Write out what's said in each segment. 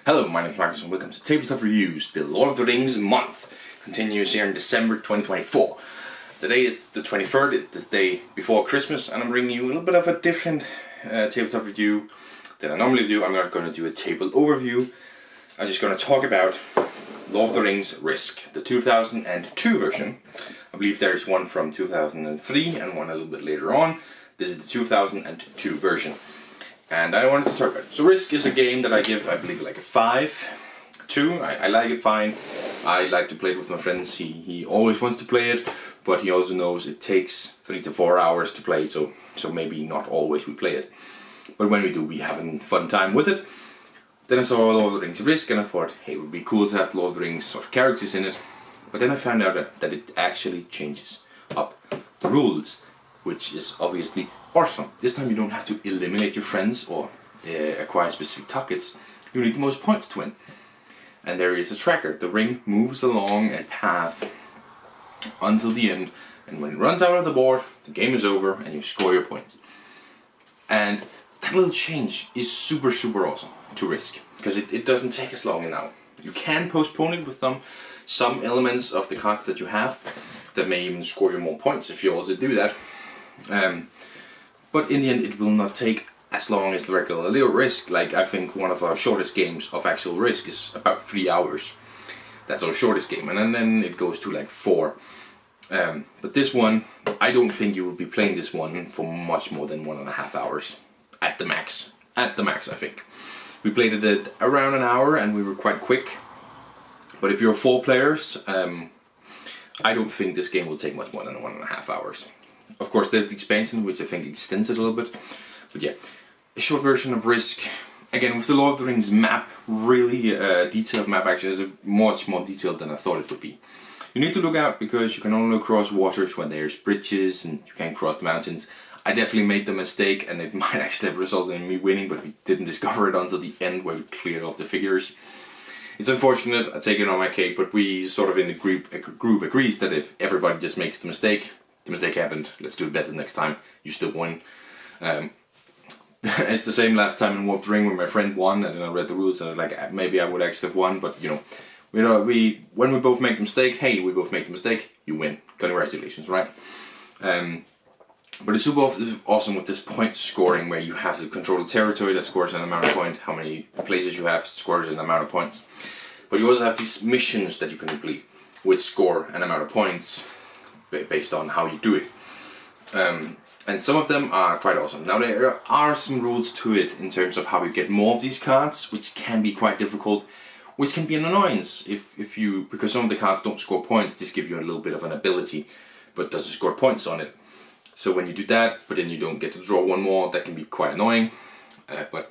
Hello, my name is Marcus and welcome to Tabletop Reviews. The Lord of the Rings month continues here in December 2024. Today is the 23rd, it's the day before Christmas, and I'm bringing you a little bit of a different tabletop review than I normally do. I'm not going to do a table overview. I'm just going to talk about Lord of the Rings Risk, the 2002 version. I believe there's one from 2003 and one a little bit later on. This is the 2002 version. And I wanted to talk about it. So Risk is a game that I give, I believe, like a 5/2. I like it fine. I like to play it with my friends. He always wants to play it, but he also knows it takes 3 to 4 hours to play, so maybe not always we play it. But when we do, we have a fun time with it. Then I saw Lord of the Rings Risk and I thought, hey, it would be cool to have Lord of the Rings sort of characters in it. But then I found out that it actually changes up the rules, which is obviously awesome. This time you don't have to eliminate your friends or acquire specific targets. You need the most points to win. And there is a tracker. The ring moves along a path until the end, and when it runs out of the board, the game is over and you score your points. And that little change is super awesome to Risk, because it doesn't take as long now. You can postpone it with some elements of the cards that you have that may even score you more points if you also do that. But in the end it will not take as long as the regular little Risk. Like, I think one of our shortest games of actual Risk is about 3 hours. That's our shortest game, and then it goes to like 4. But this one, I don't think you will be playing this one for much more than 1.5 hours. At the max. At the max, I think. We played it at around an hour and we were quite quick. But if you're 4 players, I don't think this game will take much more than 1.5 hours. Of course, there's the expansion, which I think extends it a little bit. But yeah, a short version of Risk. Again, with the Lord of the Rings map, really detailed map. Actually, is much more detailed than I thought it would be. You need to look out because you can only cross waters when there's bridges and you can't cross the mountains. I definitely made the mistake, and it might actually have resulted in me winning, but we didn't discover it until the end where we cleared off the figures. It's unfortunate, I take it on my cake, but we sort of in the group agrees that if everybody just makes the mistake happened, let's do it better next time, you still win. It's the same last time in War of the Ring when my friend won, and then I read the rules and I was like, maybe I would actually have won, but you know, when we both make the mistake, hey, we both make the mistake, you win. Congratulations, right? But it's super awesome with this point scoring, where you have to control the territory that scores an amount of points. How many places you have scores an amount of points. But you also have these missions that you can complete, which score an amount of points based on how you do it. And some of them are quite awesome. Now, there are some rules to it in terms of how you get more of these cards, which can be quite difficult, which can be an annoyance because some of the cards don't score points, just give you a little bit of an ability, but doesn't score points on it. So when you do that, but then you don't get to draw one more, that can be quite annoying. But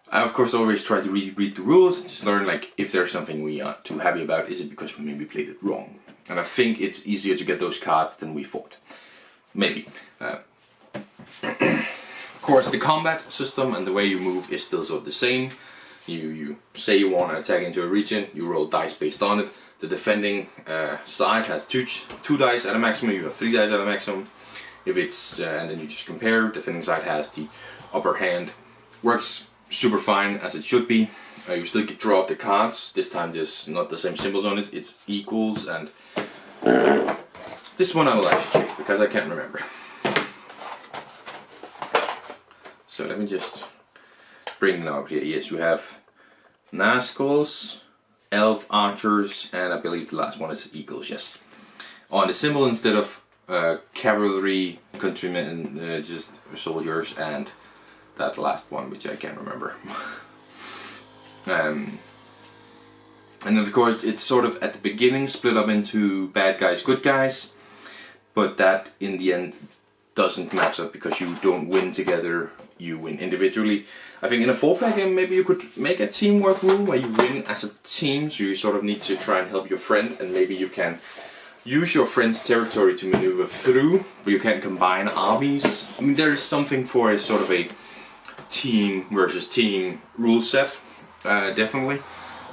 I of course always try to read the rules and just learn, like, if there's something we aren't too happy about, is it because we maybe played it wrong? And I think it's easier to get those cards than we thought. Maybe. Of course, the combat system and the way you move is still sort of the same. You say you want to attack into a region, you roll dice based on it. The defending side has two dice at a maximum, you have 3 dice at a maximum. If it's and then you just compare. Defending side has the upper hand. Works super fine as it should be. You still get draw up the cards. This time there's not the same symbols on it. It's equals, and this one I will actually check because I can't remember. So let me just bring them out here. Yes, you have Nazguls, Elf Archers, and I believe the last one is Eagles. Yes, on the symbol instead of cavalry, countrymen, just soldiers, and that last one which I can't remember. And of course it's sort of at the beginning split up into bad guys, good guys, but that in the end doesn't match up because you don't win together, you win individually. I think in a 4-player game maybe you could make a teamwork rule where you win as a team, so you sort of need to try and help your friend, and maybe you can use your friend's territory to maneuver through, but you can't combine armies. I mean, there is something for a sort of a team versus team rule set, definitely.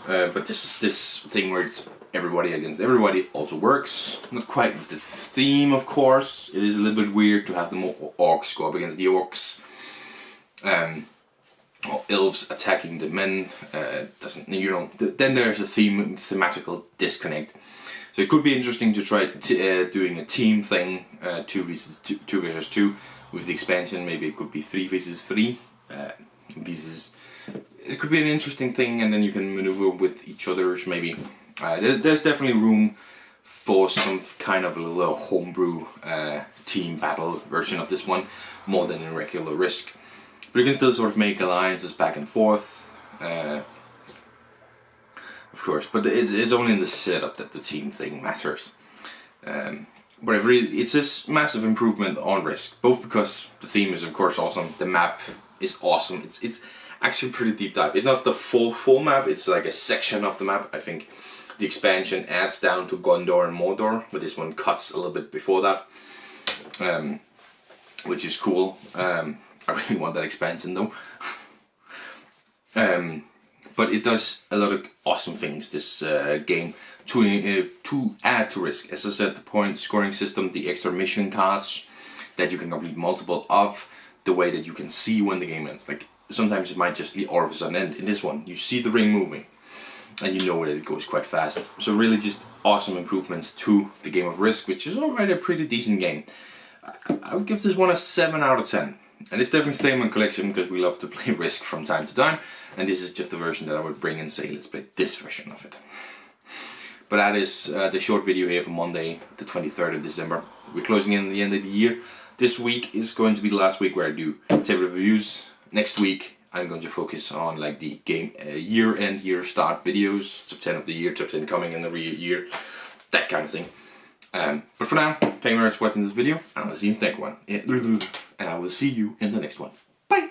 But this thing where it's everybody against everybody also works. Not quite with the theme, of course. It is a little bit weird to have the orcs go up against the orcs. or elves attacking the men. Doesn't, you know, then there's a thematical disconnect. So it could be interesting to try doing a team thing, 2 versus 2 with the expansion. Maybe it could be 3 versus 3. It could be an interesting thing, and then you can maneuver with each other's maybe. There's definitely room for some kind of a little homebrew team battle version of this one, more than in regular Risk. But you can still sort of make alliances back and forth, of course. But it's only in the setup that the team thing matters. But it's a massive improvement on Risk, both because the theme is of course awesome, the map is awesome. It's actually pretty deep dive. It's not the full map, it's like a section of the map. I think the expansion adds down to Gondor and Mordor, but this one cuts a little bit before that, which is cool. I really want that expansion though. But it does a lot of awesome things, this game, to add to Risk. As I said, the point scoring system, the extra mission cards that you can complete multiple of, the way that you can see when the game ends. Like sometimes it might just be all of a sudden end. In this one, you see the ring moving, and you know that it goes quite fast. So really just awesome improvements to the game of Risk, which is already a pretty decent game. I would give this one a 7 out of 10. And it's definitely staying in my collection because we love to play Risk from time to time. And this is just the version that I would bring and say, let's play this version of it. But that is the short video here for Monday, the 23rd of December. We're closing in the end of the year. This week is going to be the last week where I do table reviews. Next week I'm going to focus on like the game year-end, year start videos, top 10 of the year, top 10 coming in every year, that kind of thing. But for now, thank you very much for watching this video, and I'll see you in the next one. And I will see you in the next one. Bye!